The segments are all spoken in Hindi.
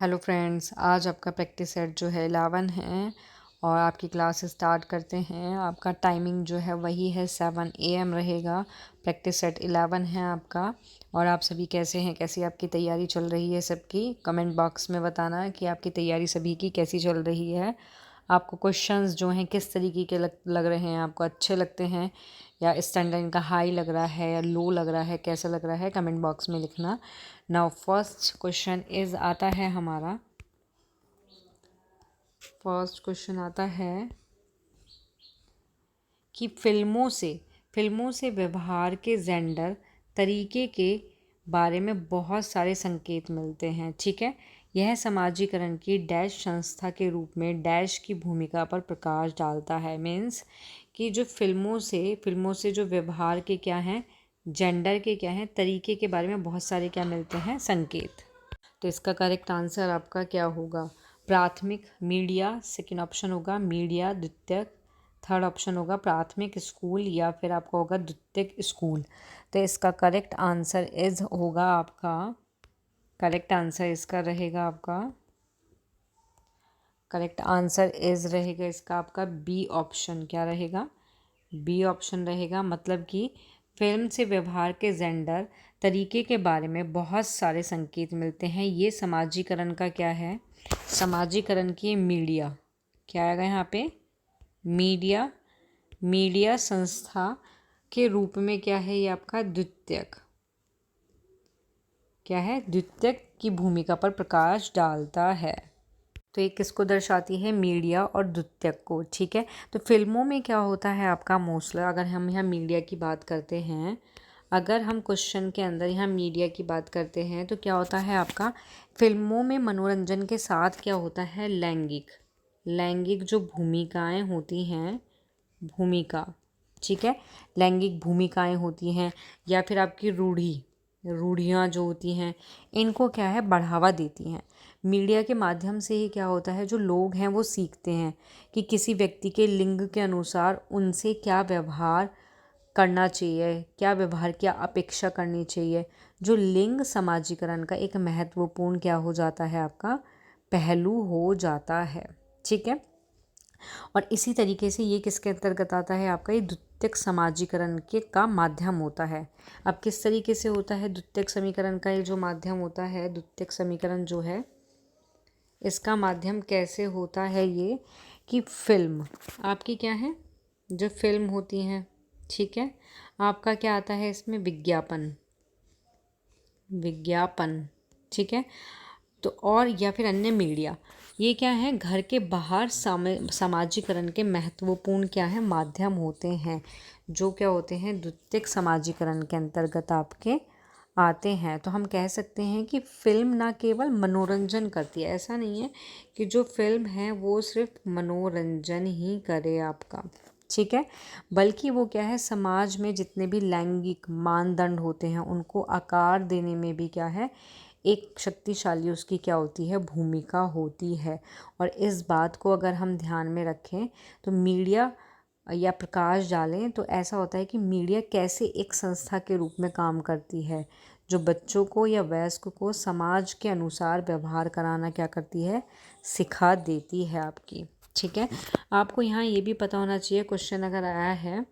हेलो फ्रेंड्स, आज आपका प्रैक्टिस सेट जो है 11 है और आपकी क्लास स्टार्ट करते हैं। आपका टाइमिंग जो है वही है 7 AM रहेगा। प्रैक्टिस सेट 11 है आपका। और आप सभी कैसे हैं, कैसी आपकी तैयारी चल रही है सबकी? कमेंट बॉक्स में बताना कि आपकी तैयारी सभी की कैसी चल रही है। आपको क्वेश्चंस जो हैं किस तरीके के लग रहे हैं, आपको अच्छे लगते हैं या स्टैंडर्ड इनका हाई लग रहा है या लो लग रहा है, कैसा लग रहा है, कमेंट बॉक्स में लिखना। नाउ फर्स्ट क्वेश्चन इज आता है हमारा, फर्स्ट क्वेश्चन आता है कि फिल्मों से व्यवहार के जेंडर तरीके के बारे में बहुत सारे संकेत मिलते हैं। ठीक है, यह समाजीकरण की डैश संस्था के रूप में डैश की भूमिका पर प्रकाश डालता है। मीन्स कि जो फिल्मों से जो व्यवहार के क्या हैं, जेंडर के क्या हैं, तरीके के बारे में बहुत सारे क्या मिलते हैं, संकेत। तो इसका करेक्ट आंसर आपका क्या होगा? प्राथमिक मीडिया, सेकंड ऑप्शन होगा मीडिया द्वितीयक, थर्ड ऑप्शन होगा प्राथमिक स्कूल या फिर आपका होगा द्वितीयक स्कूल। तो इसका करेक्ट आंसर इज होगा आपका, करेक्ट आंसर इसका रहेगा आपका, करेक्ट आंसर इज रहेगा इसका आपका बी ऑप्शन। क्या रहेगा? बी ऑप्शन रहेगा। मतलब कि फिल्म से व्यवहार के जेंडर तरीके के बारे में बहुत सारे संकेत मिलते हैं। ये समाजीकरण का क्या है? समाजीकरण की मीडिया, क्या आएगा यहाँ पे? मीडिया संस्था के रूप में क्या है ये आपका द्वितीयक, क्या है? द्वितीयक की भूमिका पर प्रकाश डालता है। तो ये किसको दर्शाती है? मीडिया और द्वितीयक को। ठीक है, तो फिल्मों में क्या होता है आपका मोस्टली, अगर हम यहाँ मीडिया की बात करते हैं, अगर हम क्वेश्चन के अंदर यहाँ मीडिया की बात करते हैं तो क्या होता है आपका, फिल्मों में मनोरंजन के साथ क्या होता है, लैंगिक जो भूमिकाएं होती हैं, भूमिका, ठीक है, लैंगिक भूमिकाएं होती हैं या फिर आपकी रूढ़ियाँ जो होती हैं, इनको क्या है, बढ़ावा देती हैं। मीडिया के माध्यम से ही क्या होता है, जो लोग हैं वो सीखते हैं कि किसी व्यक्ति के लिंग के अनुसार उनसे क्या व्यवहार करना चाहिए, क्या व्यवहार की अपेक्षा करनी चाहिए। जो लिंग समाजीकरण का एक महत्वपूर्ण क्या हो जाता है आपका, पहलू हो जाता है। ठीक है, और इसी तरीके से ये किसके अंतर्गत आता है आपका, ये द्वितीयक समाजीकरण के का माध्यम होता है। अब किस तरीके से होता है द्वितीयक समीकरण का ये जो माध्यम होता है, द्वितीयक समीकरण जो है इसका माध्यम कैसे होता है, ये कि फिल्म आपकी क्या है, जो फिल्म होती हैं, ठीक है, आपका क्या आता है इसमें, विज्ञापन, ठीक है, तो और या फिर अन्य मीडिया, ये क्या है, घर के बाहर समाजीकरण के महत्वपूर्ण क्या है, माध्यम होते हैं, जो क्या होते हैं, द्वितीयक समाजीकरण के अंतर्गत आपके आते हैं। तो हम कह सकते हैं कि फिल्म ना केवल मनोरंजन करती है, ऐसा नहीं है कि जो फिल्म है वो सिर्फ मनोरंजन ही करे आपका, ठीक है, बल्कि वो क्या है, समाज में जितने भी लैंगिक मानदंड होते हैं उनको आकार देने में भी क्या है, एक शक्तिशाली उसकी क्या होती है, भूमिका होती है। और इस बात को अगर हम ध्यान में रखें तो मीडिया या प्रकाश डालें तो ऐसा होता है कि मीडिया कैसे एक संस्था के रूप में काम करती है, जो बच्चों को या वयस्क को समाज के अनुसार व्यवहार कराना क्या करती है, सिखा देती है आपकी। ठीक है, आपको यहाँ ये भी पता होना चाहिए, क्वेश्चन अगर आया है,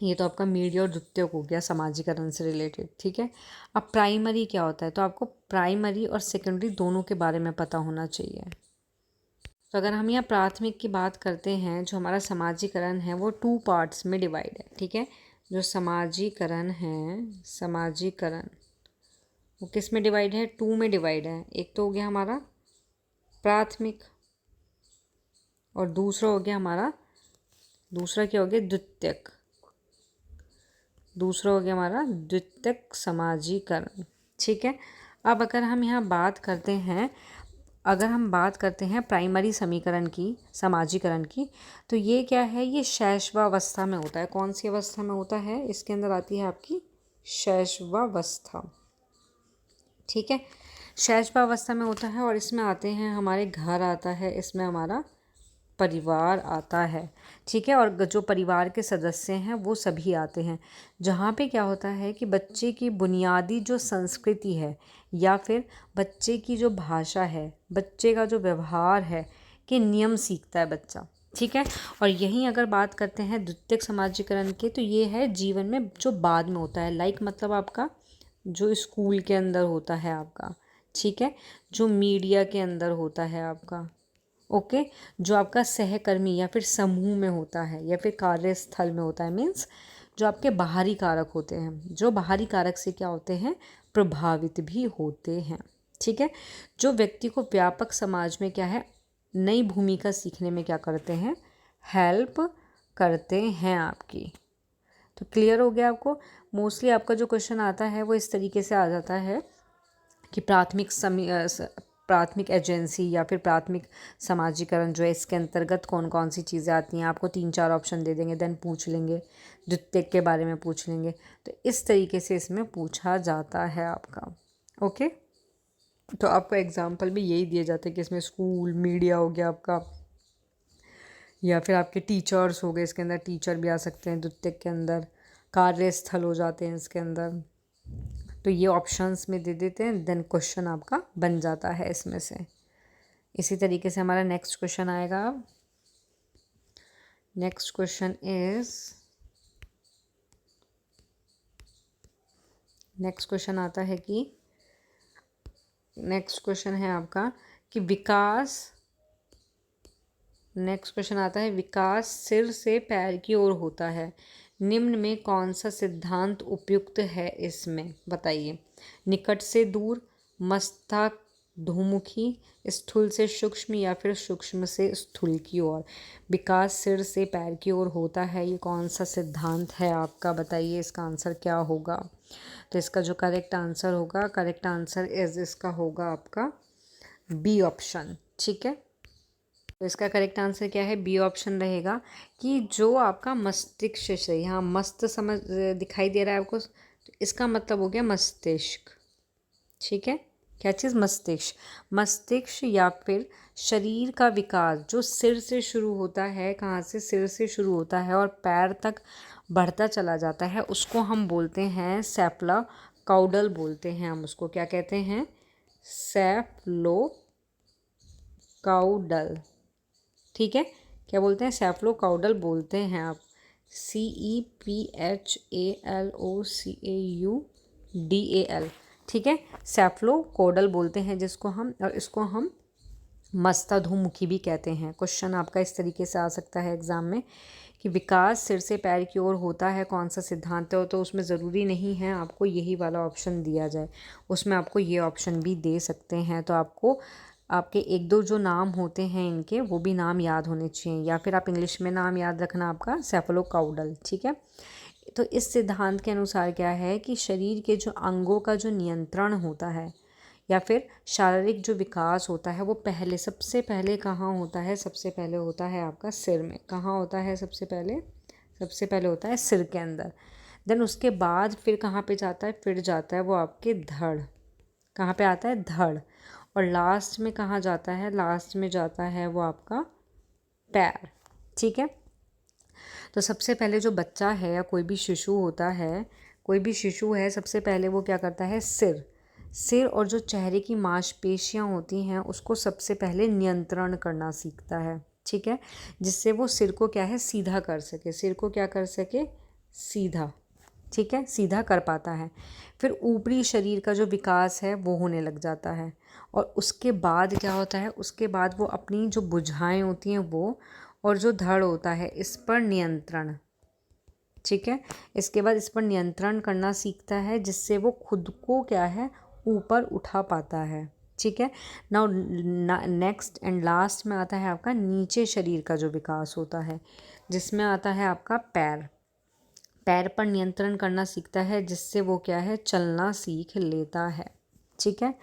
ये तो आपका मीडिया और द्वितीयक हो गया समाजीकरण से रिलेटेड। ठीक है, अब प्राइमरी क्या होता है, तो आपको प्राइमरी और सेकेंडरी दोनों के बारे में पता होना चाहिए। तो अगर हम यहाँ प्राथमिक की बात करते हैं, जो हमारा समाजीकरण है वो 2 पार्ट्स में डिवाइड है। ठीक है, जो समाजीकरण है, समाजीकरण वो किस में डिवाइड है, 2 में डिवाइड है। एक तो हो गया हमारा प्राथमिक और दूसरा हो गया हमारा, दूसरा क्या हो गया, द्वितीयक, दूसरा हो गया हमारा द्वितीयक समाजीकरण। ठीक है, अब अगर हम यहाँ बात करते हैं, अगर हम बात करते हैं प्राइमरी समीकरण की, समाजीकरण की, तो ये क्या है, ये शैशवावस्था में होता है। कौन सी अवस्था में होता है, इसके अंदर आती है आपकी शैशवावस्था। ठीक है, शैशवावस्था में होता है और इसमें आते हैं हमारे घर आता है, इसमें हमारा परिवार आता है, ठीक है। और जो परिवार के सदस्य हैं वो सभी आते हैं, जहाँ पे क्या होता है कि बच्चे की बुनियादी जो संस्कृति है या फिर बच्चे की जो भाषा है, बच्चे का जो व्यवहार है, के नियम सीखता है बच्चा, ठीक है। और यहीं अगर बात करते हैं द्वितीयक समाजीकरण के, तो ये है जीवन में जो बाद में होता है, लाइक मतलब आपका जो स्कूल के अंदर होता है आपका, ठीक है, जो मीडिया के अंदर होता है आपका, ओके, जो आपका सहकर्मी या फिर समूह में होता है या फिर कार्यस्थल में होता है, मीन्स जो आपके बाहरी कारक होते हैं, जो बाहरी कारक से क्या होते हैं, प्रभावित भी होते हैं, ठीक है। जो व्यक्ति को व्यापक समाज में क्या है, नई भूमिका सीखने में क्या करते हैं, हेल्प करते हैं आपकी। तो क्लियर हो गया आपको। मोस्टली आपका जो क्वेश्चन आता है वो इस तरीके से आ जाता है कि प्राथमिक एजेंसी या फिर प्राथमिक समाजीकरण जो है, इसके अंतर्गत कौन कौन सी चीज़ें आती हैं, आपको 3-4 ऑप्शन दे देंगे, देन पूछ लेंगे, द्वितीयक के बारे में पूछ लेंगे। तो इस तरीके से इसमें पूछा जाता है आपका, ओके। तो आपका एग्जाम्पल भी यही दिए जाते हैं कि इसमें स्कूल, मीडिया हो गया आपका, या फिर आपके टीचर्स हो गए, इसके अंदर टीचर भी आ सकते हैं द्वितीयक के अंदर, कार्यस्थल हो जाते हैं इसके अंदर। तो ये ऑप्शंस में दे देते हैं, देन क्वेश्चन आपका बन जाता है इसमें से। इसी तरीके से हमारा नेक्स्ट क्वेश्चन आएगा। नेक्स्ट क्वेश्चन आता है कि नेक्स्ट क्वेश्चन है आपका कि विकास सिर से पैर की ओर होता है, निम्न में कौन सा सिद्धांत उपयुक्त है इसमें, बताइए। निकट से दूर, मस्तकाधोमुखी, स्थूल से सूक्ष्म या फिर सूक्ष्म से स्थूल की ओर। विकास सिर से पैर की ओर होता है, ये कौन सा सिद्धांत है आपका, बताइए इसका आंसर क्या होगा। तो इसका जो करेक्ट आंसर इसका होगा आपका बी ऑप्शन, ठीक है। तो इसका करेक्ट आंसर क्या है, बी ऑप्शन रहेगा कि जो आपका मस्तिष्क से, यहाँ मस्त समझ दिखाई दे रहा है आपको, तो इसका मतलब हो गया मस्तिष्क, ठीक है। क्या चीज़, मस्तिष्क या फिर शरीर का विकास जो सिर से शुरू होता है, कहाँ से, सिर से शुरू होता है और पैर तक बढ़ता चला जाता है, उसको हम बोलते हैं सेफला काउडल बोलते हैं। हम उसको क्या कहते हैं, सेफलो काउडल, ठीक है। क्या बोलते हैं, सेफलोकाउडल बोलते हैं आप, CEPHALOCAUDAL, ठीक है। सेफलोकाउडल बोलते हैं जिसको हम, और इसको हम मस्ताधुमुखी भी कहते हैं। क्वेश्चन आपका इस तरीके से आ सकता है एग्जाम में कि विकास सिर से पैर की ओर होता है, कौन सा सिद्धांत है। तो उसमें ज़रूरी नहीं है आपको यही वाला ऑप्शन दिया जाए, उसमें आपको ये ऑप्शन भी दे सकते हैं। तो आपको आपके 1-2 जो नाम होते हैं इनके, वो भी नाम याद होने चाहिए, या फिर आप इंग्लिश में नाम याद रखना आपका सेफलोकाउडल, ठीक है। तो इस सिद्धांत के अनुसार क्या है कि शरीर के जो अंगों का जो नियंत्रण होता है या फिर शारीरिक जो विकास होता है, वो सबसे पहले कहाँ होता है, सबसे पहले होता है आपका सिर में। कहाँ होता है सबसे पहले होता है सिर के अंदर। देन उसके बाद फिर कहाँ पे जाता है, फिर जाता है वो आपके धड़, कहाँ पे आता है, धड़। और लास्ट में कहाँ जाता है, लास्ट में जाता है वो आपका पैर, ठीक है। तो सबसे पहले जो बच्चा है या कोई भी शिशु है, सबसे पहले वो क्या करता है, सिर और जो चेहरे की मांसपेशियां होती हैं उसको सबसे पहले नियंत्रण करना सीखता है, ठीक है, जिससे वो सिर को क्या है, सीधा कर सके, सीधा, ठीक है, सीधा कर पाता है। फिर ऊपरी शरीर का जो विकास है वो होने लग जाता है, और उसके बाद क्या होता है, उसके बाद वो अपनी जो भुजाएं होती हैं वो, और जो धड़ होता है इस पर नियंत्रण, ठीक है, इसके बाद इस पर नियंत्रण करना सीखता है, जिससे वो खुद को क्या है, ऊपर उठा पाता है, ठीक है। नाउ नेक्स्ट एंड लास्ट में आता है आपका नीचे शरीर का जो विकास होता है, जिसमें आता है आपका पैर पर नियंत्रण करना सीखता है, जिससे वो क्या है, चलना सीख लेता है, ठीक है।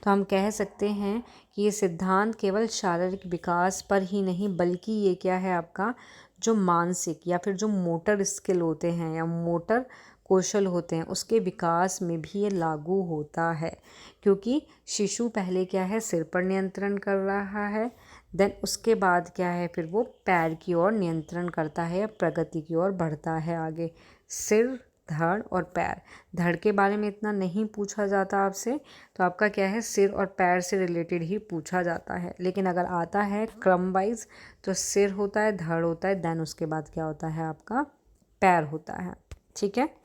तो हम कह सकते हैं कि ये सिद्धांत केवल शारीरिक विकास पर ही नहीं, बल्कि ये क्या है, आपका जो मानसिक या फिर जो मोटर स्किल होते हैं या मोटर कौशल होते हैं उसके विकास में भी ये लागू होता है, क्योंकि शिशु पहले क्या है सिर पर नियंत्रण कर रहा है, देन उसके बाद क्या है फिर वो पैर की ओर नियंत्रण करता है या प्रगति की ओर बढ़ता है आगे। सिर, धड़ और पैर। धड़ के बारे में इतना नहीं पूछा जाता आपसे, तो आपका क्या है सिर और पैर से रिलेटेड ही पूछा जाता है। लेकिन अगर आता है क्रम वाइज तो सिर होता है, धड़ होता है, देन उसके बाद क्या होता है आपका पैर होता है। ठीक है,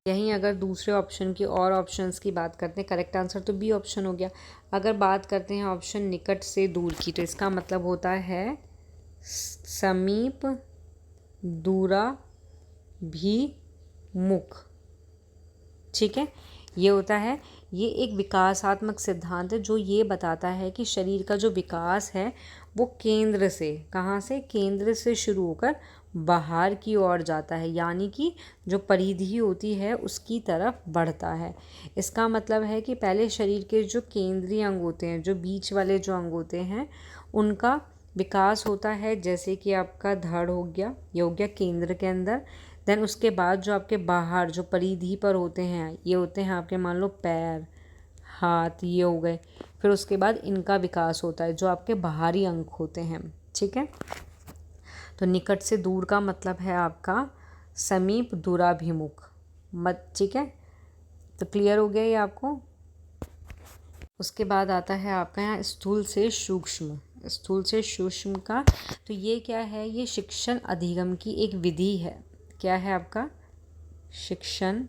यहीं अगर दूसरे ऑप्शन की और ऑप्शंस की बात करते हैं, करेक्ट आंसर तो बी ऑप्शन हो गया। अगर बात करते हैं ऑप्शन निकट से दूर की, तो इसका मतलब होता है समीप, दूरा भी मुख। ठीक है, ये होता है, ये एक विकासात्मक सिद्धांत है जो ये बताता है कि शरीर का जो विकास है वो केंद्र से, कहाँ से, केंद्र से शुरू होकर बाहर की ओर जाता है, यानी कि जो परिधि होती है उसकी तरफ बढ़ता है। इसका मतलब है कि पहले शरीर के जो केंद्रीय अंग होते हैं, जो बीच वाले जो अंग होते हैं, उनका विकास होता है, जैसे कि आपका धड़ हो गया, ये हो गया केंद्र के अंदर। देन उसके बाद जो आपके बाहर जो परिधि पर होते हैं, ये होते हैं आपके मान लो पैर, हाथ, ये हो गए। फिर उसके बाद इनका विकास होता है जो आपके बाहरी अंग होते हैं। ठीक है, तो निकट से दूर का मतलब है आपका समीप, दूराभिमुख मत। ठीक है, तो क्लियर हो गया ये आपको। उसके बाद आता है आपका यहाँ स्थूल से सूक्ष्म। स्थूल से सूक्ष्म का तो ये क्या है, ये शिक्षण अधिगम की एक विधि है। क्या है आपका शिक्षण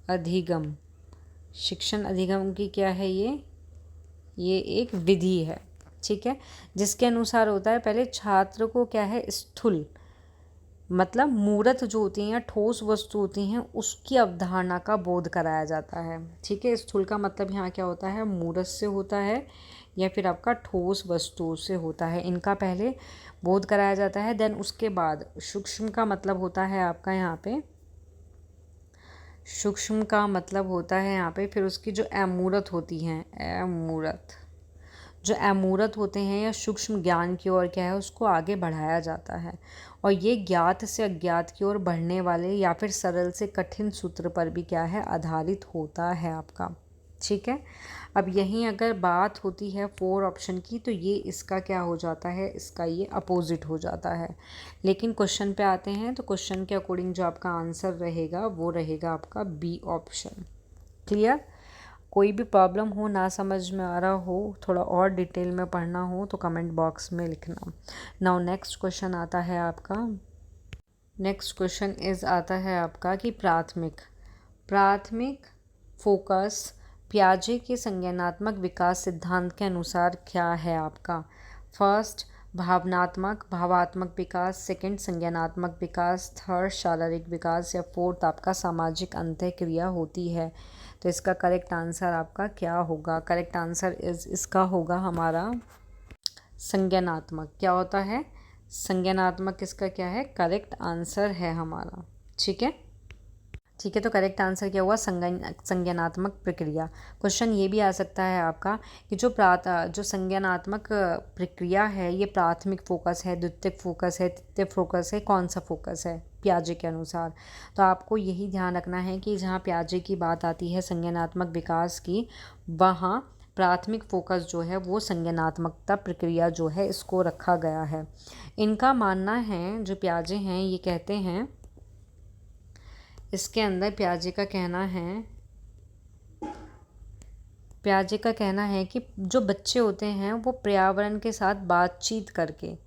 अधिगम। शिक्षण अधिगम की क्या है ये एक विधि है। ठीक है, जिसके अनुसार होता है पहले छात्र को क्या है स्थूल मतलब मूर्त जो होती हैं या ठोस वस्तु होती हैं उसकी अवधारणा का बोध कराया जाता है। ठीक है, स्थूल का मतलब यहाँ क्या होता है मूर्त से होता है या फिर आपका ठोस वस्तु से होता है, इनका पहले बोध कराया जाता है। देन उसके बाद सूक्ष्म का मतलब होता है आपका यहाँ पे, सूक्ष्म का मतलब होता है यहाँ पे फिर उसकी जो अमूर्त होती हैं, अमूर्त जो अमूर्त होते हैं या सूक्ष्म ज्ञान की ओर क्या है उसको आगे बढ़ाया जाता है, और ये ज्ञात से अज्ञात की ओर बढ़ने वाले या फिर सरल से कठिन सूत्र पर भी क्या है आधारित होता है आपका। ठीक है, अब यहीं अगर बात होती है 4 ऑप्शन की तो ये इसका क्या हो जाता है, इसका ये अपोजिट हो जाता है। लेकिन क्वेश्चन पे आते हैं तो क्वेश्चन के अकॉर्डिंग जो आपका आंसर रहेगा वो रहेगा आपका बी ऑप्शन। क्लियर, कोई भी प्रॉब्लम हो, ना समझ में आ रहा हो, थोड़ा और डिटेल में पढ़ना हो तो कमेंट बॉक्स में लिखना। नाउ नेक्स्ट क्वेश्चन आता है आपका, नेक्स्ट क्वेश्चन आता है आपका कि प्राथमिक फोकस पियाजे के संज्ञानात्मक विकास सिद्धांत के अनुसार क्या है आपका। फर्स्ट भावात्मक विकास, सेकंड संज्ञानात्मक विकास, थर्ड शारीरिक विकास, या फोर्थ आपका सामाजिक अंतःक्रिया होती है। तो इसका करेक्ट आंसर आपका क्या होगा, करेक्ट आंसर इसका होगा हमारा संज्ञानात्मक। क्या होता है संज्ञानात्मक, इसका क्या है करेक्ट आंसर है हमारा। ठीक है, ठीक है, तो करेक्ट आंसर क्या हुआ संज्ञानात्मक प्रक्रिया। क्वेश्चन ये भी आ सकता है आपका कि जो संज्ञानात्मक प्रक्रिया है ये प्राथमिक फोकस है, द्वितीयक फोकस है, तृतीयक फोकस है, कौन सा फोकस है पियाजे के अनुसार। तो आपको यही ध्यान रखना है कि जहाँ पियाजे की बात आती है संज्ञानात्मक विकास की, वहाँ प्राथमिक फोकस जो है वो संज्ञानात्मकता प्रक्रिया जो है इसको रखा गया है। इनका मानना है, जो पियाजे हैं ये कहते हैं, इसके अंदर पियाजे का कहना है कि जो बच्चे होते हैं वो पर्यावरण के साथ बातचीत करके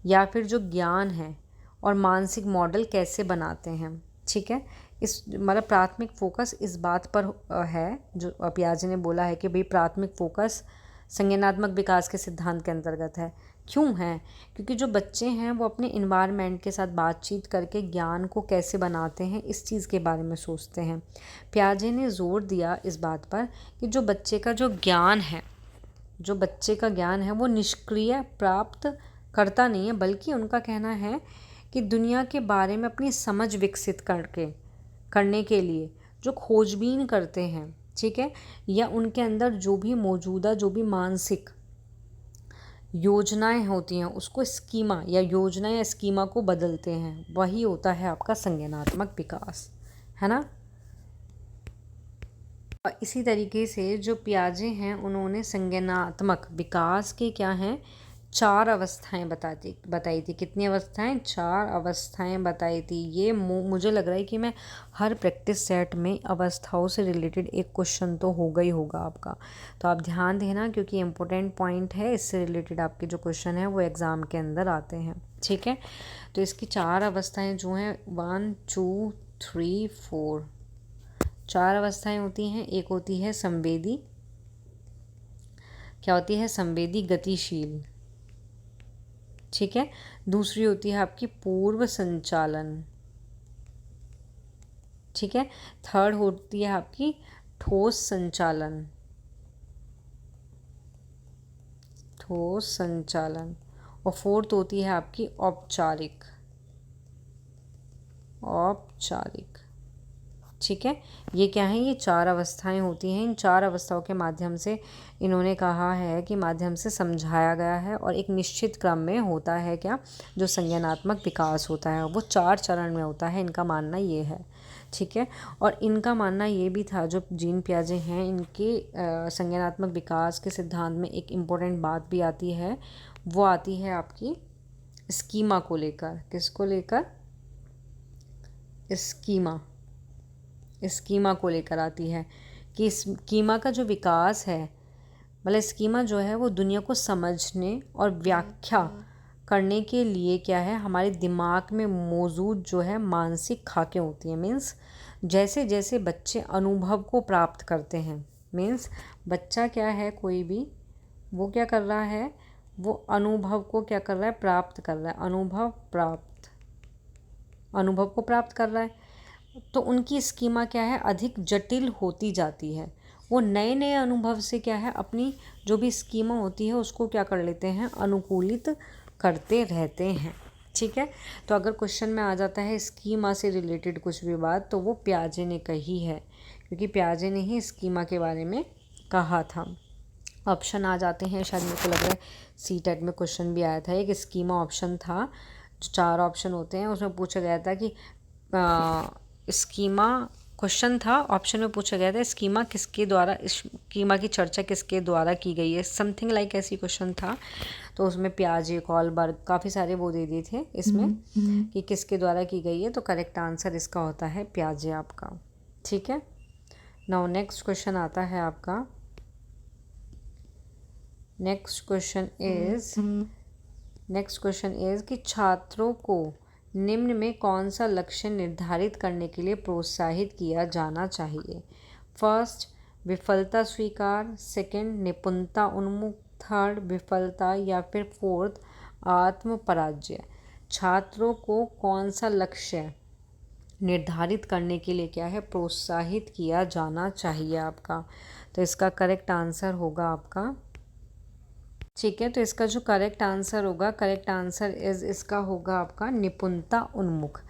या फिर जो ज्ञान है और मानसिक मॉडल कैसे बनाते हैं। ठीक है, इस मतलब प्राथमिक फोकस इस बात पर है, जो पियाजे ने बोला है कि भाई प्राथमिक फोकस संज्ञानात्मक विकास के सिद्धांत के अंतर्गत है। क्यों है, क्योंकि जो बच्चे हैं वो अपने इन्वायरमेंट के साथ बातचीत करके ज्ञान को कैसे बनाते हैं इस चीज़ के बारे में सोचते हैं। पियाजे ने जोर दिया इस बात पर कि जो बच्चे का ज्ञान है वो निष्क्रिय प्राप्त करता नहीं है, बल्कि उनका कहना है कि दुनिया के बारे में अपनी समझ विकसित करने के लिए जो खोजबीन करते हैं, ठीक है, या उनके अंदर जो भी मौजूदा जो भी मानसिक योजनाएं होती हैं उसको स्कीमा या योजना या स्कीमा को बदलते हैं, वही होता है आपका संज्ञानात्मक विकास, है ना। और इसी तरीके से जो पियाजे हैं उन्होंने संज्ञानात्मक विकास के क्या हैं 4 अवस्थाएं बताई थी। कितनी अवस्थाएं? 4 अवस्थाएं बताई थी। ये मुझे लग रहा है कि मैं हर प्रैक्टिस सेट में अवस्थाओं से रिलेटेड एक क्वेश्चन तो होगा ही होगा आपका, तो आप ध्यान देना क्योंकि इम्पोर्टेंट पॉइंट है, इससे रिलेटेड आपके जो क्वेश्चन है वो एग्ज़ाम के अंदर आते हैं, ठीक है। तो इसकी 4 अवस्थाएँ जो हैं 1 2 3 4 4 अवस्थाएं होती हैं। एक होती है संवेदी, क्या होती है? संवेदी गतिशील, ठीक है। दूसरी होती है आपकी पूर्व संचालन, ठीक है। थर्ड होती है आपकी ठोस संचालन, ठोस संचालन। और फोर्थ होती है आपकी औपचारिक, औपचारिक, ठीक है। ये क्या है? ये 4 अवस्थाएं होती हैं। इन 4 अवस्थाओं के माध्यम से इन्होंने कहा है कि माध्यम से समझाया गया है और एक निश्चित क्रम में होता है क्या, जो संज्ञानात्मक विकास होता है वो 4 चरण में होता है, इनका मानना ये है, ठीक है। और इनका मानना ये भी था, जो जीन पियाजे हैं इनके संज्ञानात्मक विकास के सिद्धांत में एक इम्पोर्टेंट बात भी आती है, वो आती है आपकी स्कीमा को लेकर। किसको लेकर? स्कीमा को लेकर आती है कि स्कीमा का जो विकास है, मतलब स्कीमा जो है वो दुनिया को समझने और व्याख्या करने के लिए क्या है, हमारे दिमाग में मौजूद जो है मानसिक खाकें होती हैं। मीन्स जैसे जैसे बच्चे अनुभव को प्राप्त करते हैं, मीन्स बच्चा क्या है, कोई भी वो क्या कर रहा है, वो अनुभव को क्या कर रहा है, प्राप्त कर रहा है, अनुभव को प्राप्त कर रहा है। तो उनकी स्कीमा क्या है, अधिक जटिल होती जाती है। वो नए नए अनुभव से क्या है, अपनी जो भी स्कीमा होती है उसको क्या कर लेते हैं, अनुकूलित करते रहते हैं, ठीक है। तो अगर क्वेश्चन में आ जाता है स्कीमा से रिलेटेड कुछ भी बात, तो वो पियाजे ने कही है, क्योंकि पियाजे ने ही स्कीमा के बारे में कहा था। ऑप्शन आ जाते हैं, शायद मेरे को लग रहा है सीटेट में क्वेश्चन भी आया था, एक स्कीमा ऑप्शन था, जो 4 ऑप्शन होते हैं उसमें पूछा गया था कि स्कीमा क्वेश्चन था, ऑप्शन में पूछा गया था स्कीमा किसके द्वारा, स्कीमा की चर्चा किसके द्वारा की गई है, समथिंग लाइक ऐसी क्वेश्चन था। तो उसमें पियाजे, कॉलबर्ग, काफ़ी सारे वो दे दिए थे इसमें कि किसके द्वारा की गई है। तो करेक्ट आंसर इसका होता है पियाजे आपका, ठीक है। नाउ नेक्स्ट क्वेश्चन आता है आपका, नेक्स्ट क्वेश्चन इज कि छात्रों को निम्न में कौन सा लक्ष्य निर्धारित करने के लिए प्रोत्साहित किया जाना चाहिए? फर्स्ट, विफलता स्वीकार, सेकंड, निपुणता उन्मुख, थर्ड, विफलता, या फिर फोर्थ, आत्म पराजय। छात्रों को कौन सा लक्ष्य निर्धारित करने के लिए क्या है, प्रोत्साहित किया जाना चाहिए आपका? तो इसका करेक्ट आंसर होगा आपका, ठीक है। तो इसका जो करेक्ट आंसर होगा, करेक्ट आंसर इसका होगा आपका निपुणता उन्मुख,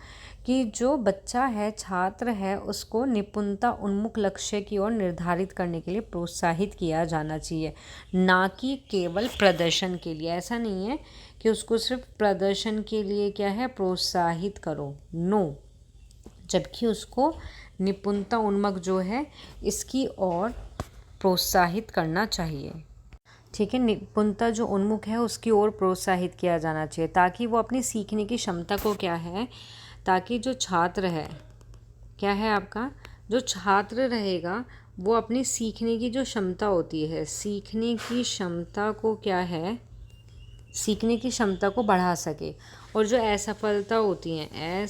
कि जो बच्चा है, छात्र है, उसको निपुणता उन्मुख लक्ष्य की ओर निर्धारित करने के लिए प्रोत्साहित किया जाना चाहिए, ना कि केवल प्रदर्शन के लिए। ऐसा नहीं है कि उसको सिर्फ प्रदर्शन के लिए क्या है प्रोत्साहित करो, नो, जबकि उसको निपुणता उन्मुख जो है इसकी ओर प्रोत्साहित करना चाहिए, ठीक है। निपुणता जो उन्मुख है उसकी ओर प्रोत्साहित किया जाना चाहिए, ताकि वो अपनी सीखने की क्षमता को क्या है, ताकि जो छात्र है, क्या है आपका, जो छात्र रहेगा वो अपनी सीखने की जो क्षमता होती है, सीखने की क्षमता को क्या है, सीखने की क्षमता को बढ़ा सके। और जो असफलता होती हैं,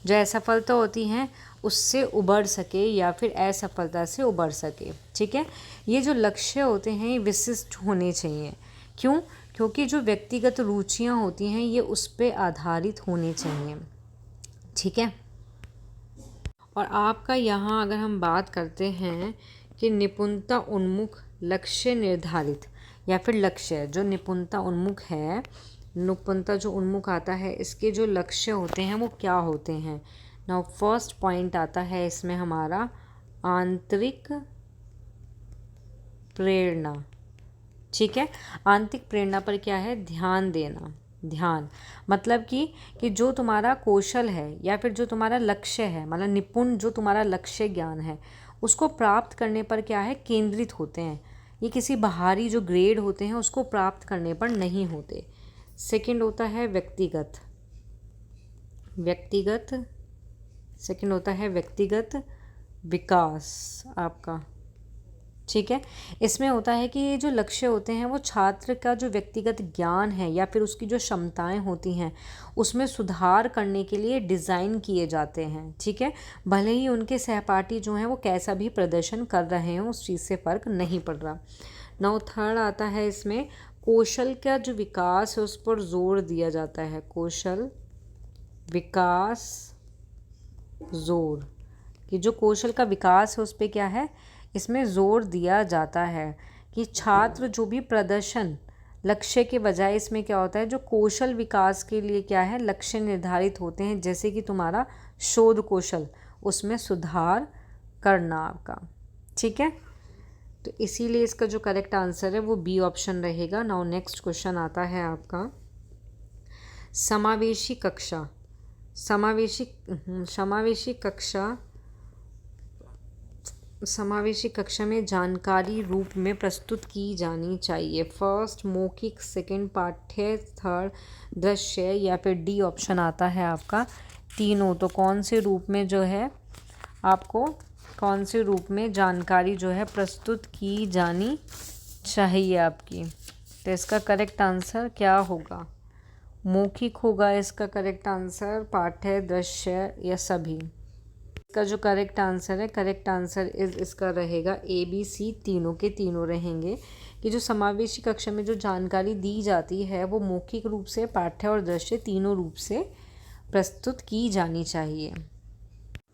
जो असफलता होती हैं उससे उबर सके, या फिर असफलता से उबर सके, ठीक है। ये जो लक्ष्य होते हैं ये विशिष्ट होने चाहिए। क्यों? क्योंकि जो व्यक्तिगत रुचियां होती हैं ये उस पर आधारित होने चाहिए, ठीक है। और आपका यहाँ अगर हम बात करते हैं कि निपुणता उन्मुख लक्ष्य निर्धारित, या फिर लक्ष्य जो निपुणता उन्मुख है, निपुणता जो उन्मुख आता है, इसके जो लक्ष्य होते हैं वो क्या होते हैं? नाउ फर्स्ट पॉइंट आता है इसमें हमारा आंतरिक प्रेरणा, ठीक है। आंतरिक प्रेरणा पर क्या है, ध्यान देना। ध्यान मतलब कि जो तुम्हारा कौशल है या फिर जो तुम्हारा लक्ष्य है, मतलब निपुण जो तुम्हारा लक्ष्य ज्ञान है, उसको प्राप्त करने पर क्या है, केंद्रित होते हैं। ये किसी बाहरी जो ग्रेड होते हैं उसको प्राप्त करने पर नहीं होते। सेकंड होता है व्यक्तिगत सेकंड होता है व्यक्तिगत विकास आपका। ठीक है। इसमें होता है कि ये जो लक्ष्य होते हैं वो छात्र का जो व्यक्तिगत ज्ञान है या फिर उसकी जो क्षमताएं होती हैं उसमें सुधार करने के लिए डिज़ाइन किए जाते हैं। ठीक है। भले ही उनके सहपाठी जो हैं वो कैसा भी प्रदर्शन कर रहे हों, उस चीज़ से फ़र्क नहीं पड़ रहा। नाउ थर्ड आता है इसमें कौशल का जो विकास है उस पर जोर दिया जाता है। कौशल विकास जोर, कि जो कौशल का विकास है उस पर क्या है, इसमें ज़ोर दिया जाता है कि छात्र जो भी प्रदर्शन लक्ष्य के बजाय इसमें क्या होता है, जो कौशल विकास के लिए क्या है लक्ष्य निर्धारित होते हैं, जैसे कि तुम्हारा शोध कौशल, उसमें सुधार करना आपका। ठीक है। तो इसीलिए इसका जो करेक्ट आंसर है वो बी ऑप्शन रहेगा। नाउ नेक्स्ट क्वेश्चन आता है आपका समावेशी कक्षा। समावेशी कक्षा में जानकारी रूप में प्रस्तुत की जानी चाहिए। फर्स्ट मौखिक, सेकंड पाठ्य, थर्ड दृश्य या फिर डी ऑप्शन आता है आपका तीनों। तो कौन से रूप में जो है आपको, कौन से रूप में जानकारी जो है प्रस्तुत की जानी चाहिए आपकी। तो इसका करेक्ट आंसर क्या होगा, मौखिक होगा इसका करेक्ट आंसर, पाठ्य, दृश्य या सभी। इसका जो करेक्ट आंसर है, करेक्ट आंसर इसका रहेगा ए बी सी, तीनों के तीनों रहेंगे। कि जो समावेशी कक्षा में जो जानकारी दी जाती है वो मौखिक रूप से, पाठ्य और दृश्य तीनों रूप से प्रस्तुत की जानी चाहिए।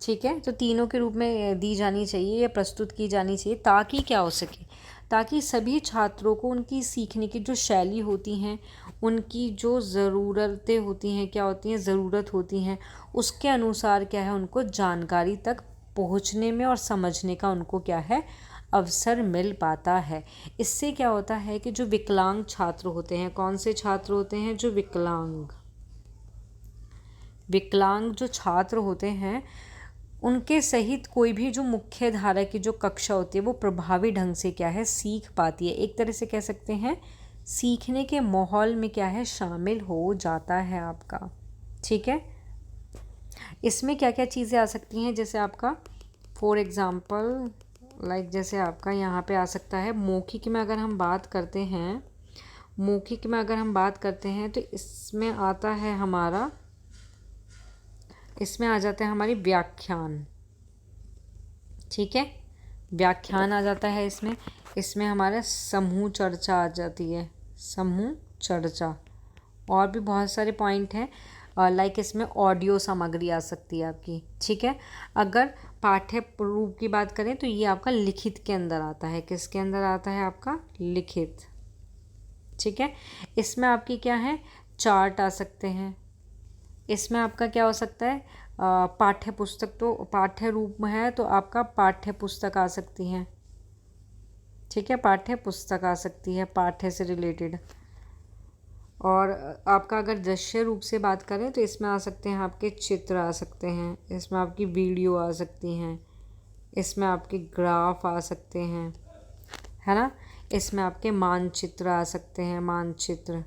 ठीक है। तो तीनों के रूप में दी जानी चाहिए या प्रस्तुत की जानी चाहिए, ताकि क्या हो सके, ताकि सभी छात्रों को उनकी सीखने की जो शैली होती हैं, उनकी जो ज़रूरतें होती हैं, क्या होती हैं, ज़रूरत होती हैं, उसके अनुसार क्या है उनको जानकारी तक पहुंचने में और समझने का उनको क्या है अवसर मिल पाता है। इससे क्या होता है कि जो विकलांग छात्र होते हैं, कौन से छात्र होते हैं, जो विकलांग जो छात्र होते हैं, उनके सहित कोई भी जो मुख्य धारा की जो कक्षा होती है वो प्रभावी ढंग से क्या है सीख पाती है। एक तरह से कह सकते हैं सीखने के माहौल में क्या है शामिल हो जाता है आपका। ठीक है। इसमें क्या क्या चीज़ें आ सकती हैं, जैसे आपका फॉर एग्ज़ाम्पल जैसे आपका यहाँ पे आ सकता है मौखिक में अगर हम बात करते हैं, तो इसमें आता है हमारा, इसमें आ जाते हैं हमारी व्याख्यान। ठीक है। व्याख्यान आ जाता है इसमें हमारा समूह चर्चा आ जाती है, समूह चर्चा। और भी बहुत सारे पॉइंट हैं, इसमें ऑडियो सामग्री आ सकती है आपकी। ठीक है। अगर पाठ्य रूप की बात करें तो ये आपका लिखित के अंदर आता है। किसके अंदर आता है आपका, लिखित। ठीक है। इसमें आपकी क्या है, चार्ट आ सकते हैं। इसमें आपका क्या हो सकता है, पाठ्य पुस्तक, तो पाठ्य रूप में है तो आपका पाठ्य पुस्तक आ सकती है। ठीक है। पाठ्य पुस्तक आ सकती है पाठ्य से रिलेटेड। और आपका अगर दृश्य रूप से बात करें तो इसमें आ सकते हैं आपके चित्र आ सकते हैं, इसमें आपकी वीडियो आ सकती हैं, इसमें आपके ग्राफ आ सकते हैं, है ना, इसमें आपके मानचित्र आ सकते हैं, मानचित्र।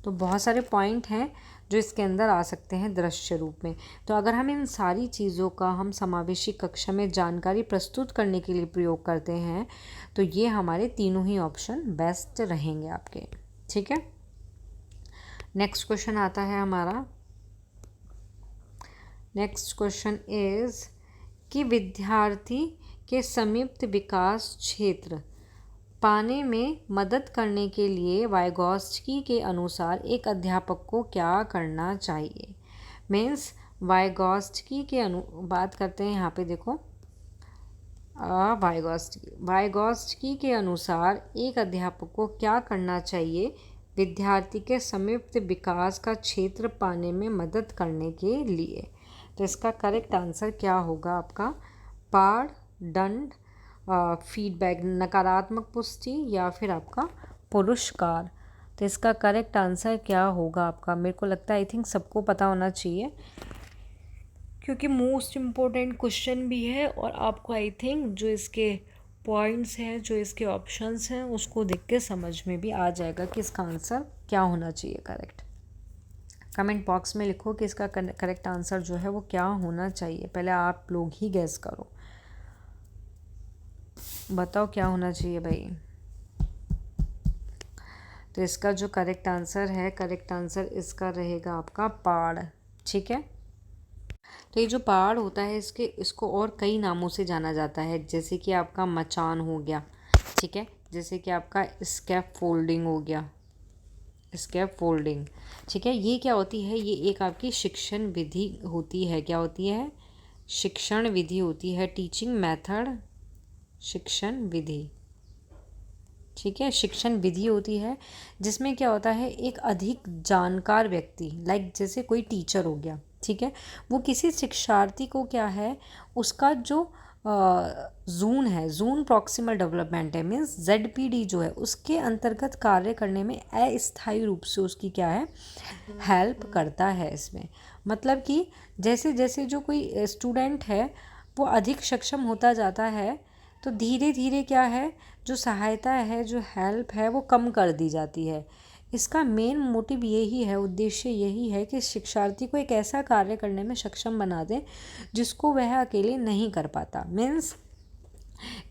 तो बहुत सारे पॉइंट हैं जो इसके अंदर आ सकते हैं दृश्य रूप में। तो अगर हम इन सारी चीज़ों का हम समावेशी कक्षा में जानकारी प्रस्तुत करने के लिए प्रयोग करते हैं तो ये हमारे तीनों ही ऑप्शन बेस्ट रहेंगे आपके। ठीक है। नेक्स्ट क्वेश्चन आता है हमारा, नेक्स्ट क्वेश्चन इज़ कि विद्यार्थी के संयुक्त विकास क्षेत्र पाने में मदद करने के लिए वाइगॉत्स्की के अनुसार एक अध्यापक को क्या करना चाहिए। मीन्स वाइगॉत्स्की के बात करते हैं यहाँ पे, देखो वाइगॉत्स्की के अनुसार एक अध्यापक को क्या करना चाहिए विद्यार्थी के संयुक्त विकास का क्षेत्र पाने में मदद करने के लिए। तो इसका करेक्ट आंसर क्या होगा आपका, पाठ, दंड, फीडबैक, नकारात्मक पुष्टि या फिर आपका पुरस्कार। तो इसका करेक्ट आंसर क्या होगा आपका? मेरे को लगता है आई थिंक सबको पता होना चाहिए, क्योंकि मोस्ट इम्पोर्टेंट क्वेश्चन भी है, और आपको आई थिंक जो इसके पॉइंट्स हैं, जो इसके ऑप्शंस हैं, उसको देख के समझ में भी आ जाएगा कि इसका आंसर क्या होना चाहिए करेक्ट। कमेंट बॉक्स में लिखो कि इसका करेक्ट आंसर जो है वो क्या होना चाहिए। पहले आप लोग ही गेस करो, बताओ क्या होना चाहिए भाई। तो इसका जो करेक्ट आंसर है, करेक्ट आंसर इसका रहेगा आपका पहाड़। ठीक है, तो ये जो पहाड़ होता है इसको और कई नामों से जाना जाता है, जैसे कि आपका मचान हो गया, ठीक है, जैसे कि आपका स्कैप फोल्डिंग हो गया, स्कैप फोल्डिंग। ठीक है, ये क्या होती है? ये एक आपकी शिक्षण विधि होती है। क्या होती है? शिक्षण विधि होती है, टीचिंग मेथड, शिक्षण विधि। ठीक है, शिक्षण विधि होती है जिसमें क्या होता है, एक अधिक जानकार व्यक्ति, लाइक जैसे कोई टीचर हो गया, ठीक है, वो किसी शिक्षार्थी को क्या है, उसका जो जून है, जून प्रॉक्सिमल डेवलपमेंट है, मीन्स ZPD जो है, उसके अंतर्गत कार्य करने में अस्थायी रूप से उसकी क्या है, हेल्प करता है इसमें। मतलब कि जैसे जैसे जो कोई स्टूडेंट है वो अधिक सक्षम होता जाता है, तो धीरे धीरे क्या है, जो सहायता है, जो हेल्प है, वो कम कर दी जाती है। इसका मेन मोटिव यही है, उद्देश्य यही है कि शिक्षार्थी को एक ऐसा कार्य करने में सक्षम बना दें जिसको वह अकेले नहीं कर पाता। मीन्स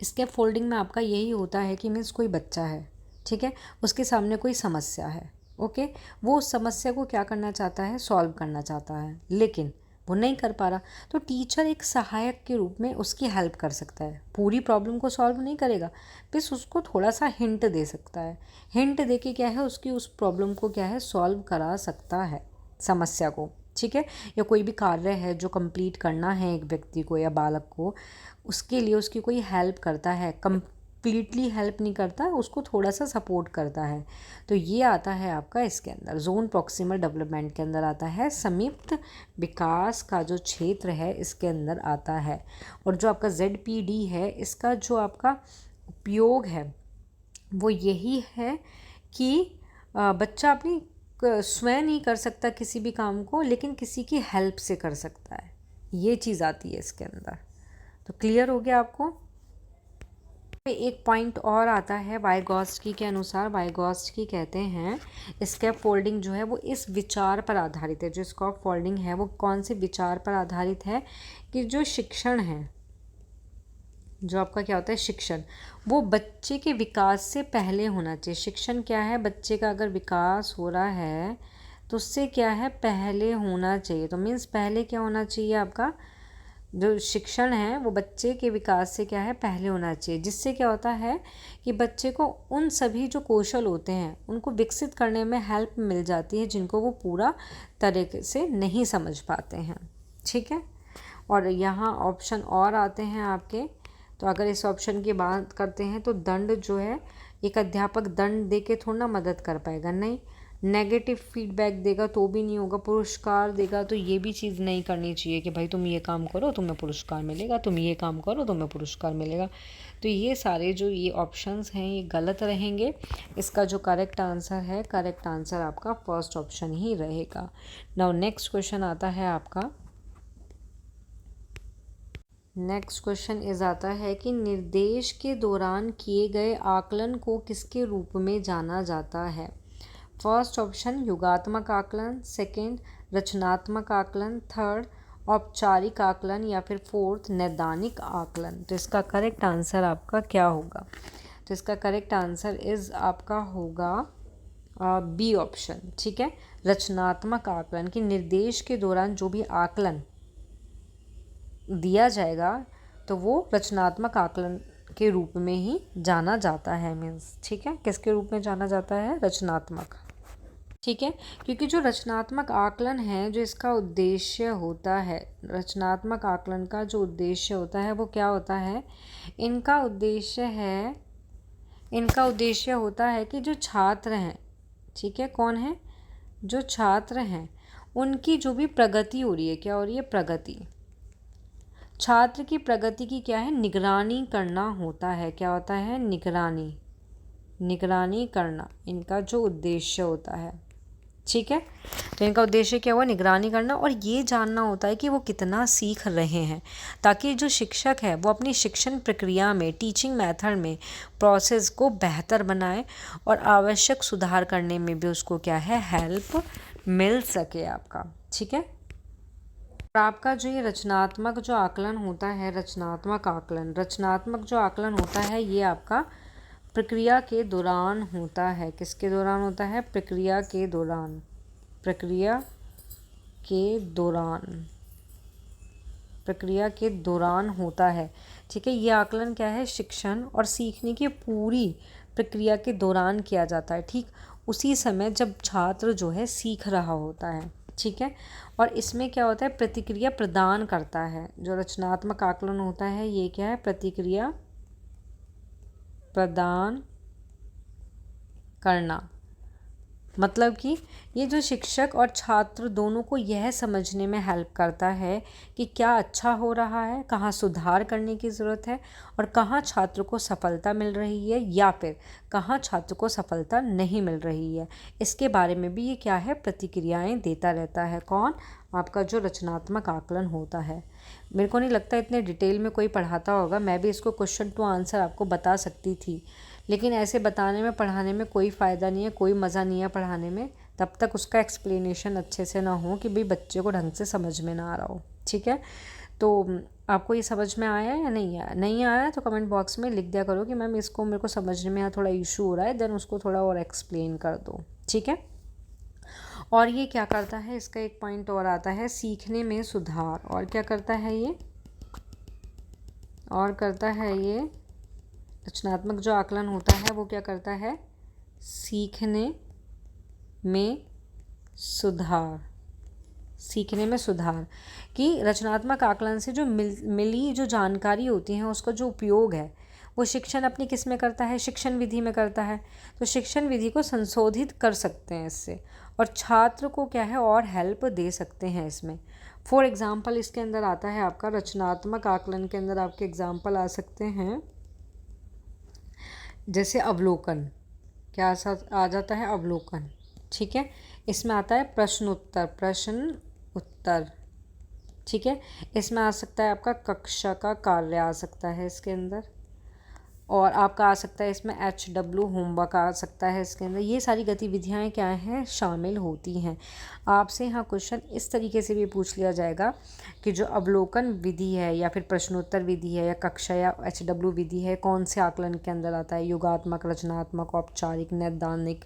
स्केप फोल्डिंग में आपका यही होता है कि मीन्स कोई बच्चा है, ठीक है, उसके सामने कोई समस्या है, ओके, वो उस समस्या को क्या करना चाहता है, सॉल्व करना चाहता है, लेकिन वो नहीं कर पा रहा, तो टीचर एक सहायक के रूप में उसकी हेल्प कर सकता है। पूरी प्रॉब्लम को सॉल्व नहीं करेगा, बस उसको थोड़ा सा हिंट दे सकता है। हिंट दे के क्या है, उसकी उस प्रॉब्लम को क्या है, सॉल्व करा सकता है, समस्या को। ठीक है, या कोई भी कार्य है जो कंप्लीट करना है एक व्यक्ति को या बालक को, उसके लिए उसकी कोई हेल्प करता है, कंप्लीटली हेल्प नहीं करता, उसको थोड़ा सा सपोर्ट करता है। तो ये आता है आपका इसके अंदर, जोन प्रॉक्सिमल डेवलपमेंट के अंदर आता है, समीप्त विकास का जो क्षेत्र है इसके अंदर आता है। और जो आपका ZPD है, इसका जो आपका उपयोग है वो यही है कि बच्चा अपनी स्वयं नहीं कर सकता किसी भी काम को, लेकिन किसी की हेल्प से कर सकता है, ये चीज़ आती है इसके अंदर। तो क्लियर हो गया आपको? एक पॉइंट और आता है वाइगॉत्स्की के अनुसार। वाइगॉत्स्की कहते हैं स्कैप फोल्डिंग जो है वो इस विचार पर आधारित है, जो स्कैप फोल्डिंग है वो कौन से विचार पर आधारित है, कि जो शिक्षण है, जो आपका क्या होता है शिक्षण, वो बच्चे के विकास से पहले होना चाहिए। शिक्षण क्या है, बच्चे का अगर विकास हो रहा है तो उससे क्या है, पहले होना चाहिए। तो मीन्स पहले क्या होना चाहिए, आपका जो शिक्षण है वो बच्चे के विकास से क्या है, पहले होना चाहिए, जिससे क्या होता है कि बच्चे को उन सभी जो कौशल होते हैं उनको विकसित करने में हेल्प मिल जाती है, जिनको वो पूरा तरीके से नहीं समझ पाते हैं। ठीक है, और यहाँ ऑप्शन और आते हैं आपके। तो अगर इस ऑप्शन की बात करते हैं तो दंड जो है, एक अध्यापक दंड दे के थोड़ा ना मदद कर पाएगा, नहीं, नेगेटिव फीडबैक देगा तो भी नहीं होगा, पुरस्कार देगा तो ये भी चीज़ नहीं करनी चाहिए कि भाई तुम ये काम करो तुम्हें पुरस्कार मिलेगा, तुम ये काम करो तुम्हें पुरस्कार मिलेगा। तो ये सारे जो ये ऑप्शंस हैं ये गलत रहेंगे। इसका जो करेक्ट आंसर है, करेक्ट आंसर आपका फर्स्ट ऑप्शन ही रहेगा। नाउ नेक्स्ट क्वेश्चन आता है आपका, नेक्स्ट क्वेश्चन इज आता है कि निर्देश के दौरान किए गए आकलन को किसके रूप में जाना जाता है? फर्स्ट ऑप्शन योगात्मक आकलन, सेकंड रचनात्मक आकलन, थर्ड औपचारिक आकलन, या फिर फोर्थ नैदानिक आकलन। तो इसका करेक्ट आंसर आपका क्या होगा? तो इसका करेक्ट आंसर इज आपका होगा बी ऑप्शन। ठीक है, रचनात्मक आकलन, कि निर्देश के दौरान जो भी आकलन दिया जाएगा तो वो रचनात्मक आकलन के रूप में ही जाना जाता है। मीन्स ठीक है, किसके रूप में जाना जाता है? रचनात्मक। ठीक है, क्योंकि जो रचनात्मक आकलन है, जो इसका उद्देश्य होता है, रचनात्मक आकलन का जो उद्देश्य होता है वो क्या होता है, इनका उद्देश्य होता है कि जो छात्र हैं, ठीक है, कौन है, जो छात्र हैं, उनकी जो भी प्रगति हो रही है, क्या हो रही है, प्रगति, छात्र की प्रगति की क्या है, निगरानी करना होता है। क्या होता है? निगरानी। निगरानी करना इनका जो उद्देश्य होता है। ठीक है, तो इनका उद्देश्य क्या हुआ? निगरानी करना, और ये जानना होता है कि वो कितना सीख रहे हैं, ताकि जो शिक्षक है वो अपनी शिक्षण प्रक्रिया में, टीचिंग मेथड में प्रोसेस को बेहतर बनाए और आवश्यक सुधार करने में भी उसको क्या है, हेल्प मिल सके आपका। ठीक है, और आपका जो ये रचनात्मक जो आकलन होता है, रचनात्मक जो आकलन होता है, ये आपका प्रक्रिया के दौरान होता है। किसके दौरान होता है? प्रक्रिया के दौरान। प्रक्रिया के दौरान होता है। ठीक है, ये आकलन क्या है? शिक्षण और सीखने की पूरी प्रक्रिया के दौरान किया जाता है। ठीक उसी समय जब छात्र जो है सीख रहा होता है। ठीक है, और इसमें क्या होता है? प्रतिक्रिया प्रदान करता है। जो रचनात्मक आकलन होता है ये क्या है? प्रतिक्रिया प्रदान करना। मतलब कि ये जो शिक्षक और छात्र दोनों को यह समझने में हेल्प करता है कि क्या अच्छा हो रहा है, कहाँ सुधार करने की ज़रूरत है, और कहाँ छात्र को सफलता मिल रही है या फिर कहाँ छात्र को सफलता नहीं मिल रही है। इसके बारे में भी ये क्या है? प्रतिक्रियाएं देता रहता है। कौन? आपका जो रचनात्मक आकलन होता है। मेरे को नहीं लगता इतने डिटेल में कोई पढ़ाता होगा। मैं भी इसको क्वेश्चन टू आंसर आपको बता सकती थी, लेकिन ऐसे बताने में, पढ़ाने में कोई फ़ायदा नहीं है, कोई मज़ा नहीं है पढ़ाने में, तब तक उसका एक्सप्लेनेशन अच्छे से ना हो कि भाई बच्चे को ढंग से समझ में ना आ रहा हो। ठीक है, तो आपको ये समझ में आया या नहीं आया? नहीं आया तो कमेंट बॉक्स में लिख दिया करो कि मैम इसको मेरे को समझने में यहाँ थोड़ा इशू हो रहा है, देन उसको थोड़ा और एक्सप्लेन कर दो। ठीक है, और ये क्या करता है? इसका एक पॉइंट और आता है, सीखने में सुधार। और क्या करता है ये? और करता है ये रचनात्मक जो आकलन होता है वो क्या करता है? सीखने में सुधार। सीखने में सुधार कि रचनात्मक आकलन से जो मिली जो जानकारी होती है उसका जो उपयोग है वो शिक्षण अपनी किस में करता है? शिक्षण विधि में करता है। तो शिक्षण विधि को संशोधित कर सकते हैं इससे, और छात्र को क्या है? और हेल्प दे सकते हैं इसमें। फॉर एग्ज़ाम्पल इसके अंदर आता है आपका रचनात्मक आकलन के अंदर आपके एग्ज़ाम्पल आ सकते हैं, जैसे अवलोकन। क्या आ जाता है? अवलोकन। ठीक है, इसमें आता है प्रश्न उत्तर। ठीक है, इसमें आ सकता है आपका कक्षा का कार्य आ सकता है इसके अंदर, और आपका आ सकता है इसमें HW होमवर्क आ सकता है इसके अंदर। ये सारी गतिविधियाँ क्या हैं? शामिल होती हैं। आपसे यहाँ क्वेश्चन इस तरीके से भी पूछ लिया जाएगा कि जो अवलोकन विधि है या फिर प्रश्नोत्तर विधि है या कक्षा या HW विधि है, कौन से आकलन के अंदर आता है? योगात्मक, रचनात्मक, औपचारिक, नैदानिक,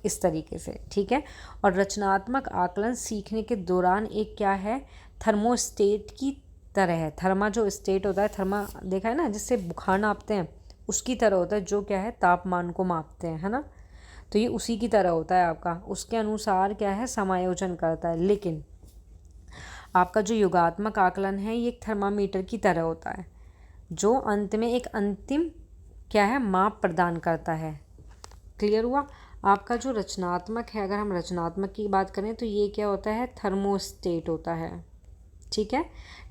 इस तरीके से। ठीक है, और रचनात्मक आकलन सीखने के दौरान एक क्या है? थर्मोस्टेट की तरह है। थर्मा जो स्टेट होता है, थर्मा देखा है ना, जिससे बुखार नापते हैं, उसकी तरह होता है, जो क्या है? तापमान को मापते हैं, है ना। तो ये उसी की तरह होता है आपका, उसके अनुसार क्या है? समायोजन करता है। लेकिन आपका जो योगात्मक आकलन है ये एक थर्मामीटर की तरह होता है, जो अंत में एक अंतिम क्या है? माप प्रदान करता है। क्लियर हुआ? आपका जो रचनात्मक है, अगर हम रचनात्मक की बात करें तो ये क्या होता है? थर्मोस्टेट होता है। ठीक है,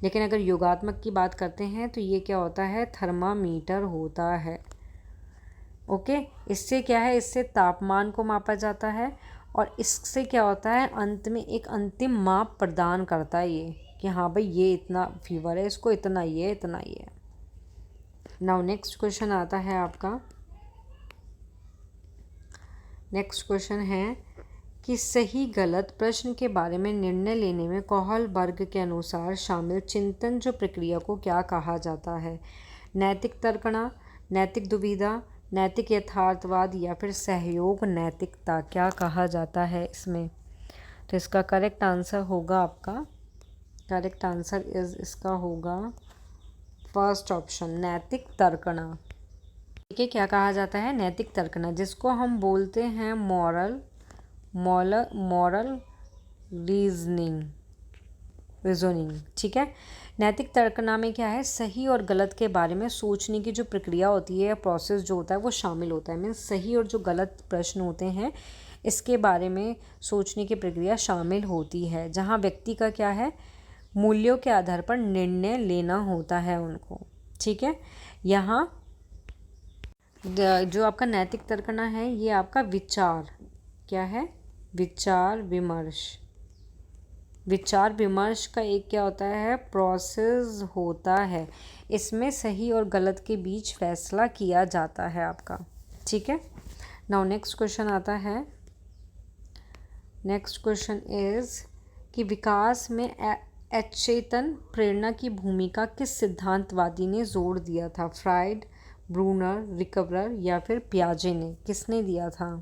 लेकिन अगर योगात्मक की बात करते हैं तो ये क्या होता है? थर्मामीटर होता है। ओके, इससे क्या है? इससे तापमान को मापा जाता है, और इससे क्या होता है? अंत में एक अंतिम माप प्रदान करता है ये, कि हाँ भाई ये इतना फीवर है, इसको इतना ये, इतना ये। नाउ नेक्स्ट क्वेश्चन आता है आपका। नेक्स्ट क्वेश्चन है कि सही गलत प्रश्न के बारे में निर्णय लेने में कोहलबर्ग के अनुसार शामिल चिंतन जो प्रक्रिया को क्या कहा जाता है? नैतिक तर्कणा, नैतिक दुविधा, नैतिक यथार्थवाद, या फिर सहयोग नैतिकता, क्या कहा जाता है इसमें? तो इसका करेक्ट आंसर होगा आपका, करेक्ट आंसर इसका होगा फर्स्ट ऑप्शन, नैतिक तर्कणा। ठीक है, क्या कहा जाता है? नैतिक तर्कणा, जिसको हम बोलते हैं मॉरल रीजनिंग। ठीक है, नैतिक तर्कणा में क्या है? सही और गलत के बारे में सोचने की जो प्रक्रिया होती है या प्रोसेस जो होता है वो शामिल होता है। मीन्स सही और जो गलत प्रश्न होते हैं इसके बारे में सोचने की प्रक्रिया शामिल होती है, जहाँ व्यक्ति का क्या है? मूल्यों के आधार पर निर्णय लेना होता है उनको। ठीक है, यहाँ जो आपका नैतिक तर्कना है ये आपका विचार, क्या है, विचार विमर्श। विचार विमर्श का एक क्या होता है, प्रोसेस होता है, इसमें सही और गलत के बीच फैसला किया जाता है आपका, ठीक है। नाउ नेक्स्ट क्वेश्चन आता है, नेक्स्ट क्वेश्चन इज कि विकास में अचेतन प्रेरणा की भूमिका किस सिद्धांतवादी ने जोर दिया था, फ्राइड, ब्रूनर, रिकवरर या फिर पियाजे ने, किसने दिया था।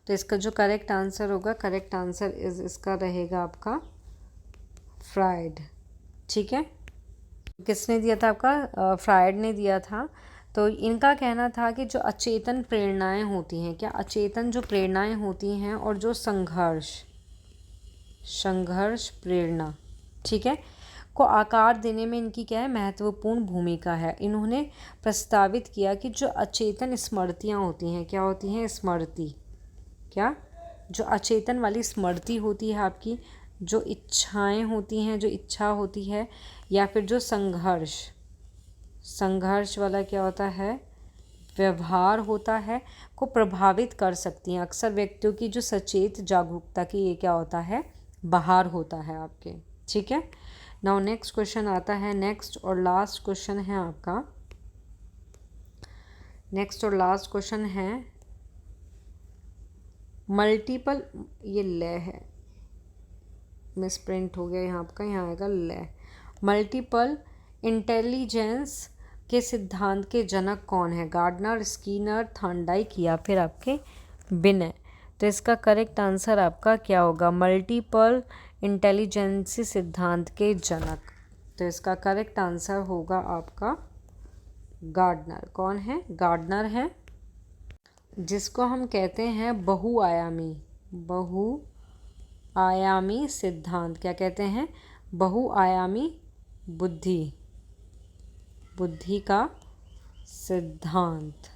तो इसका जो करेक्ट आंसर होगा, करेक्ट आंसर इज इसका रहेगा आपका फ्राइड, ठीक है। किसने दिया था आपका, फ्राइड ने दिया था। तो इनका कहना था कि जो अचेतन प्रेरणाएं होती हैं, क्या अचेतन जो प्रेरणाएं होती हैं और जो संघर्ष प्रेरणा, ठीक है, को आकार देने में इनकी क्या है, महत्वपूर्ण भूमिका है। इन्होंने प्रस्तावित किया कि जो अचेतन स्मृतियाँ होती हैं, क्या होती हैं, स्मृति, क्या, जो अचेतन वाली स्मृति होती है आपकी, जो इच्छाएं होती हैं, जो इच्छा होती है, या फिर जो संघर्ष वाला क्या होता है, व्यवहार होता है, को प्रभावित कर सकती हैं। अक्सर व्यक्तियों की जो सचेत जागरूकता की ये क्या होता है, बाहर होता है आपके, ठीक है। नाउ नेक्स्ट क्वेश्चन आता है, नेक्स्ट और लास्ट क्वेश्चन है आपका, नेक्स्ट और लास्ट क्वेश्चन है मल्टीपल, ये लय है, मिस प्रिंट हो गया यहाँ आपका, यहाँ आएगा लय। मल्टीपल इंटेलिजेंस के सिद्धांत के जनक कौन है, गार्डनर, स्कीनर, थॉर्नडाइक या फिर आपके बिने। तो इसका करेक्ट आंसर आपका क्या होगा, मल्टीपल इंटेलिजेंस सिद्धांत के जनक। तो इसका करेक्ट आंसर होगा आपका गार्डनर। कौन है, गार्डनर है, जिसको हम कहते हैं बहुआयामी सिद्धांत, क्या कहते हैं, बहुआयामी बुद्धि का सिद्धांत,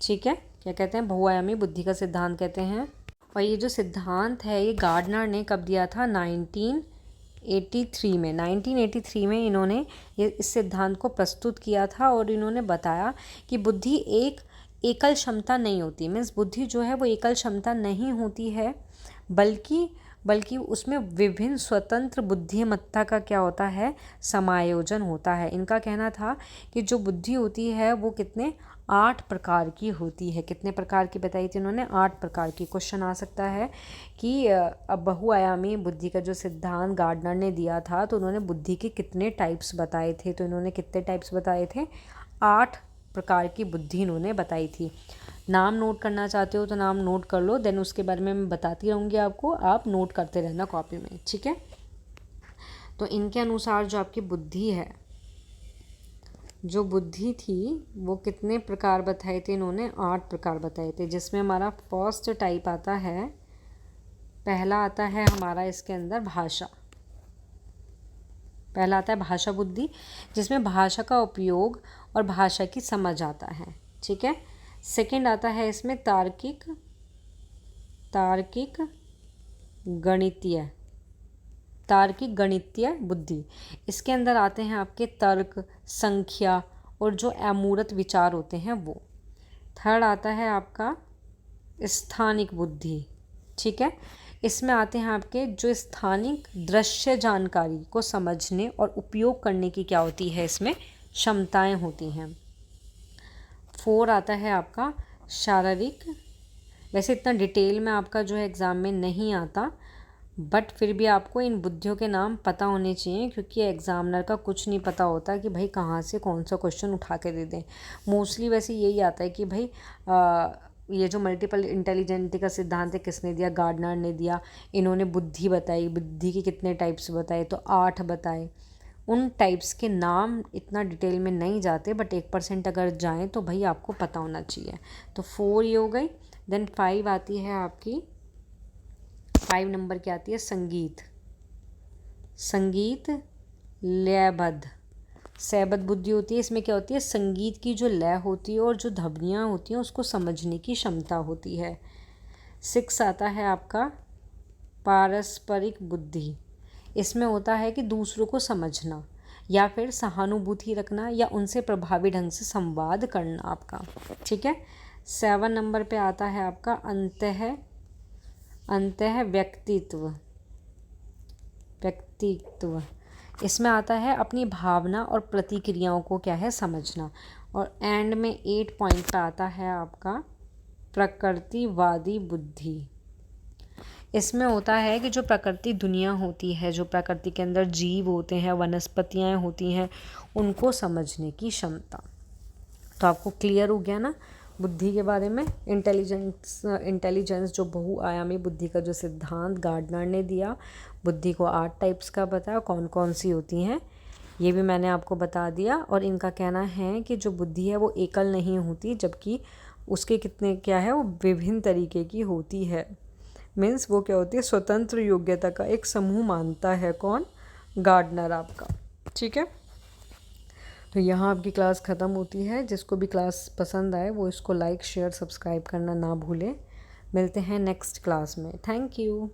ठीक है, क्या कहते हैं, बहुआयामी बुद्धि का सिद्धांत कहते हैं। और ये जो सिद्धांत है ये गार्डनर ने कब दिया था, 1983 में इन्होंने ये इस सिद्धांत को प्रस्तुत किया था। और इन्होंने बताया कि बुद्धि एक एकल क्षमता नहीं होती, मीन्स बुद्धि जो है वो एकल क्षमता नहीं होती है, बल्कि उसमें विभिन्न स्वतंत्र बुद्धिमत्ता का क्या होता है, समायोजन होता है। इनका कहना था कि जो बुद्धि होती है वो कितने 8 प्रकार की होती है। कितने प्रकार की बताई थी इन्होंने, 8 प्रकार की। क्वेश्चन आ सकता है कि अब बहुआयामी बुद्धि का जो सिद्धांत गार्डनर ने दिया था तो उन्होंने बुद्धि के कितने टाइप्स बताए थे। तो इन्होंने कितने टाइप्स बताए थे, 8 प्रकार की बुद्धि इन्होंने बताई थी। नाम नोट करना चाहते हो तो नाम नोट कर लो, देन उसके बारे में मैं बताती रहूँगी आपको, आप नोट करते रहना कॉपी में, ठीक है। तो इनके अनुसार जो आपकी बुद्धि है, जो बुद्धि थी वो कितने प्रकार बताए थे इन्होंने, 8 प्रकार बताए थे। जिसमें हमारा फर्स्ट टाइप आता है, पहला आता है हमारा इसके अंदर भाषा, पहला आता है भाषा बुद्धि, जिसमें भाषा का उपयोग और भाषा की समझ आता है, ठीक है। सेकंड आता है इसमें तार्किक गणितीय बुद्धि। इसके अंदर आते हैं आपके तर्क, संख्या और जो अमूर्त विचार होते हैं वो। थर्ड आता है आपका स्थानिक बुद्धि, ठीक है। इसमें आते हैं आपके जो स्थानिक दृश्य जानकारी को समझने और उपयोग करने की क्या होती है, इसमें क्षमताएं होती हैं। 4 आता है आपका शारीरिक, वैसे इतना डिटेल में आपका जो है एग्ज़ाम में नहीं आता, बट फिर भी आपको इन बुद्धियों के नाम पता होने चाहिए, क्योंकि एग्ज़ामिनर का कुछ नहीं पता होता कि भाई कहाँ से कौन सा क्वेश्चन उठा के दे दें। मोस्टली वैसे यही आता है कि भाई ये जो मल्टीपल इंटेलिजेंटी का सिद्धांत है किसने दिया, गार्डनर ने दिया। इन्होंने बुद्धि बताई, बुद्धि के कितने टाइप्स बताए, तो 8 बताए। उन टाइप्स के नाम इतना डिटेल में नहीं जाते, बट 1% अगर जाएँ तो भाई आपको पता होना चाहिए। तो 4 ये हो गई। देन 5 आती है आपकी, 5 नंबर की आती है संगीत लयबद्ध, सैबद्ध बुद्धि होती है। इसमें क्या होती है, संगीत की जो लय होती है और जो ध्वनियाँ होती हैं उसको समझने की क्षमता होती है। 6 आता है आपका पारस्परिक बुद्धि। इसमें होता है कि दूसरों को समझना, या फिर सहानुभूति रखना या उनसे प्रभावी ढंग से संवाद करना आपका, ठीक है। 7 नंबर पे आता है आपका अंतः व्यक्तित्व। इसमें आता है अपनी भावना और प्रतिक्रियाओं को क्या है समझना। और एंड में 8 पॉइंट पे आता है आपका प्रकृतिवादी बुद्धि। इसमें होता है कि जो प्रकृति दुनिया होती है, जो प्रकृति के अंदर जीव होते हैं, वनस्पतियाँ होती हैं, उनको समझने की क्षमता। तो आपको क्लियर हो गया ना बुद्धि के बारे में। इंटेलिजेंस जो बहुआयामी बुद्धि का जो सिद्धांत गार्डनर ने दिया, बुद्धि को 8 टाइप्स का बताया, कौन कौन सी होती हैं ये भी मैंने आपको बता दिया। और इनका कहना है कि जो बुद्धि है वो एकल नहीं होती, जबकि उसके कितने क्या है वो विभिन्न तरीके की होती है। मीन्स वो क्या होती है, स्वतंत्र योग्यता का एक समूह मानता है कौन, गार्डनर आपका, ठीक है। तो यहाँ आपकी क्लास ख़त्म होती है। जिसको भी क्लास पसंद आए वो इसको लाइक शेयर सब्सक्राइब करना ना भूलें। मिलते हैं नेक्स्ट क्लास में। Thank you.